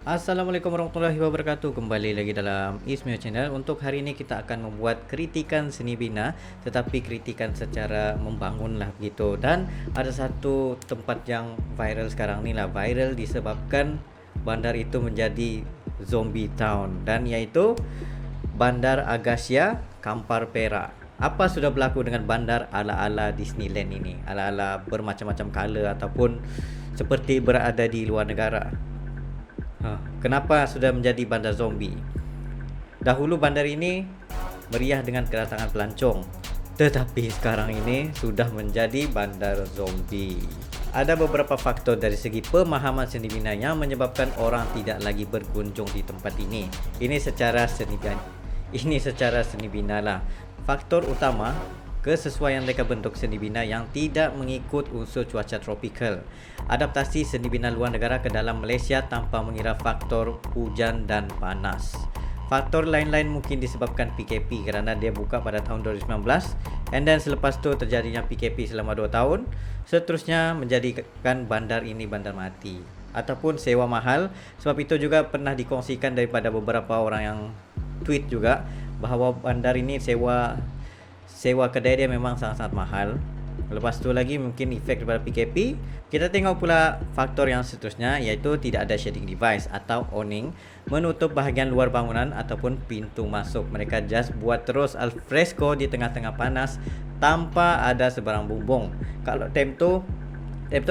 Assalamualaikum warahmatullahi wabarakatuh. Kembali lagi dalam Ismail Channel. Untuk hari ini kita akan membuat kritikan seni bina, tetapi kritikan secara membangun lah begitu. Dan ada satu tempat yang viral sekarang ni lah, viral disebabkan bandar itu menjadi zombie town, dan iaitu Bandar Agasya Kampar Perak. Apa sudah berlaku dengan bandar ala-ala Disneyland ini, ala-ala bermacam-macam color ataupun seperti berada di luar negara? Kenapa sudah menjadi bandar zombie? Dahulu bandar ini meriah dengan kedatangan pelancong, tetapi sekarang ini sudah menjadi bandar zombie. Ada beberapa faktor dari segi pemahaman seni bina yang menyebabkan orang tidak lagi berkunjung di tempat ini. Ini secara seni bina lah. Faktor utama, kesesuaian reka bentuk seni bina yang tidak mengikut unsur cuaca tropikal. Adaptasi seni bina luar negara ke dalam Malaysia tanpa mengira faktor hujan dan panas. Faktor lain-lain mungkin disebabkan PKP kerana dia buka pada tahun 2019, and then selepas tu terjadinya PKP selama 2 tahun. Seterusnya menjadikan bandar ini bandar mati ataupun sewa mahal. Sebab itu juga pernah dikongsikan daripada beberapa orang yang tweet juga bahawa bandar ini sewa kedai dia memang sangat-sangat mahal. Lepas tu lagi mungkin efek daripada PKP. Kita tengok pula faktor yang seterusnya, iaitu tidak ada shading device atau awning menutup bahagian luar bangunan ataupun pintu masuk. Mereka just buat terus alfresco di tengah-tengah panas tanpa ada sebarang bumbung. Kalau time tu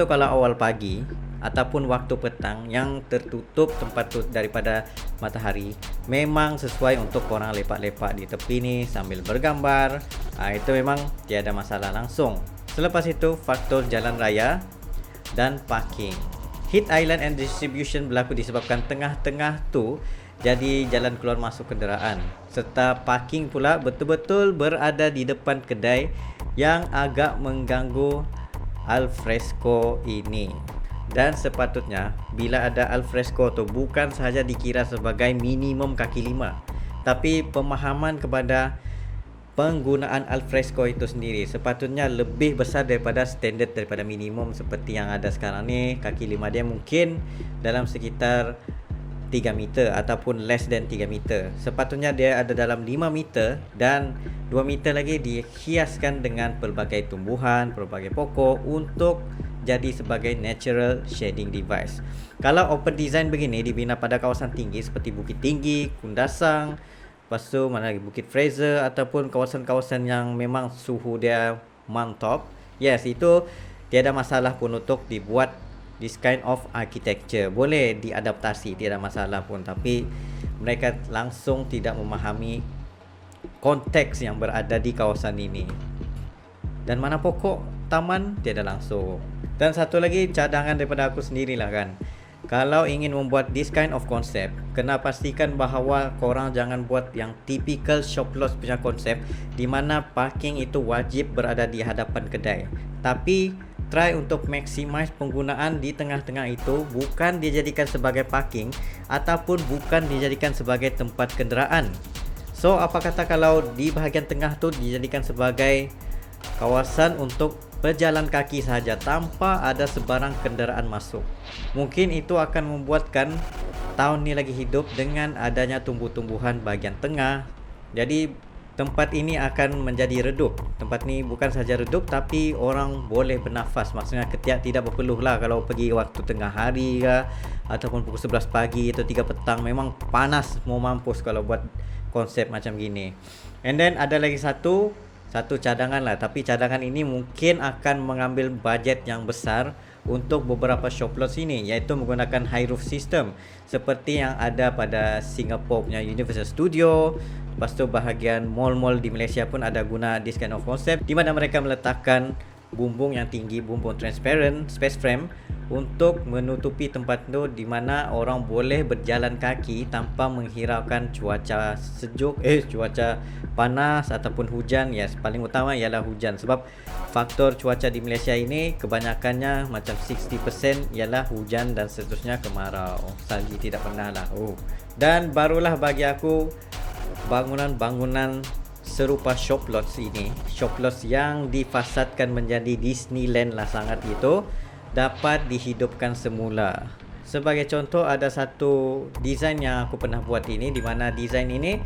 kalau awal pagi ataupun waktu petang yang tertutup tempat tu daripada matahari, memang sesuai untuk korang lepak-lepak di tepi ni sambil bergambar. Itu memang tiada masalah langsung. Selepas itu, faktor jalan raya dan parking. Heat island and distribution berlaku disebabkan tengah-tengah tu jadi jalan keluar masuk kenderaan, serta parking pula betul-betul berada di depan kedai yang agak mengganggu alfresco ini. Dan sepatutnya bila ada alfresco tu bukan sahaja dikira sebagai minimum kaki 5, tapi pemahaman kepada penggunaan alfresco itu sendiri sepatutnya lebih besar daripada standard daripada minimum seperti yang ada sekarang ni. Kaki 5 dia mungkin dalam sekitar 3 meter ataupun less than 3 meter. Sepatutnya dia ada dalam 5 meter dan 2 meter lagi dihiaskan dengan pelbagai tumbuhan, pelbagai pokok untuk jadi sebagai natural shading device. Kalau open design begini dibina pada kawasan tinggi seperti Bukit Tinggi, Kundasang, lepas tu mana lagi Bukit Fraser ataupun kawasan-kawasan yang memang suhu dia mantap, yes, itu tiada masalah pun untuk dibuat this kind of architecture. Boleh diadaptasi, tiada masalah pun. Tapi mereka langsung tidak memahami konteks yang berada di kawasan ini. Dan mana pokok taman, tiada langsung. Dan satu lagi cadangan daripada aku sendirilah kan, kalau ingin membuat this kind of concept, kena pastikan bahawa korang jangan buat yang typical shop loss punya konsep di mana parking itu wajib berada di hadapan kedai. Tapi try untuk maximize penggunaan di tengah-tengah itu, bukan dijadikan sebagai parking ataupun bukan dijadikan sebagai tempat kenderaan. So apa kata kalau di bahagian tengah tu dijadikan sebagai kawasan untuk berjalan kaki sahaja tanpa ada sebarang kenderaan masuk. Mungkin itu akan membuatkan tahun ni lagi hidup dengan adanya tumbuh-tumbuhan bahagian tengah. Jadi tempat ini akan menjadi redup. Tempat ni bukan sahaja redup tapi orang boleh bernafas. Maksudnya ketiak tidak berpeluh lah kalau pergi waktu tengah hari ke ataupun pukul 11 pagi atau 3 petang. Memang panas mau mampus kalau buat konsep macam gini. And then ada lagi satu cadangan lah, tapi cadangan ini mungkin akan mengambil bajet yang besar untuk beberapa shop lots ini, iaitu menggunakan high roof system seperti yang ada pada Singapore punya Universal Studio. Lepas tu bahagian mall-mall di Malaysia pun ada guna this kind of concept, di mana mereka meletakkan bumbung yang tinggi, bumbung transparent, space frame untuk menutupi tempat tu, di mana orang boleh berjalan kaki tanpa menghiraukan cuaca sejuk, cuaca panas ataupun hujan. Yes, paling utama ialah hujan, sebab faktor cuaca di Malaysia ini kebanyakannya macam 60% ialah hujan dan seterusnya kemarau. Salji tidak pernah lah. Dan barulah bagi aku bangunan-bangunan serupa shop lots ini, shop lots yang difasadkan menjadi Disneyland lah sangat itu, dapat dihidupkan semula. Sebagai contoh, ada satu desain yang aku pernah buat ini, di mana desain ini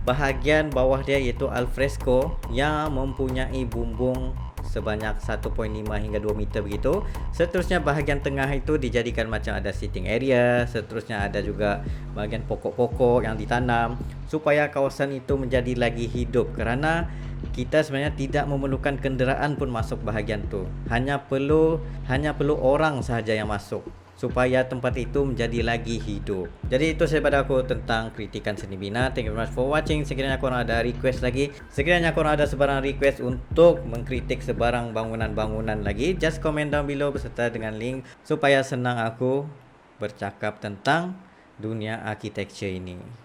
bahagian bawah dia iaitu alfresco yang mempunyai bumbung sebanyak 1.5 hingga 2 meter begitu. Seterusnya bahagian tengah itu dijadikan macam ada sitting area. Seterusnya ada juga bahagian pokok-pokok yang ditanam supaya kawasan itu menjadi lagi hidup, kerana kita sebenarnya tidak memerlukan kenderaan pun masuk bahagian tu. Hanya perlu orang sahaja yang masuk supaya tempat itu menjadi lagi hidup. Jadi itu daripada aku tentang kritikan seni bina. Thank you very much for watching. Sekiranya korang ada request lagi, sekiranya korang ada sebarang request untuk mengkritik sebarang bangunan-bangunan lagi, just comment down below beserta dengan link supaya senang aku bercakap tentang dunia architecture ini.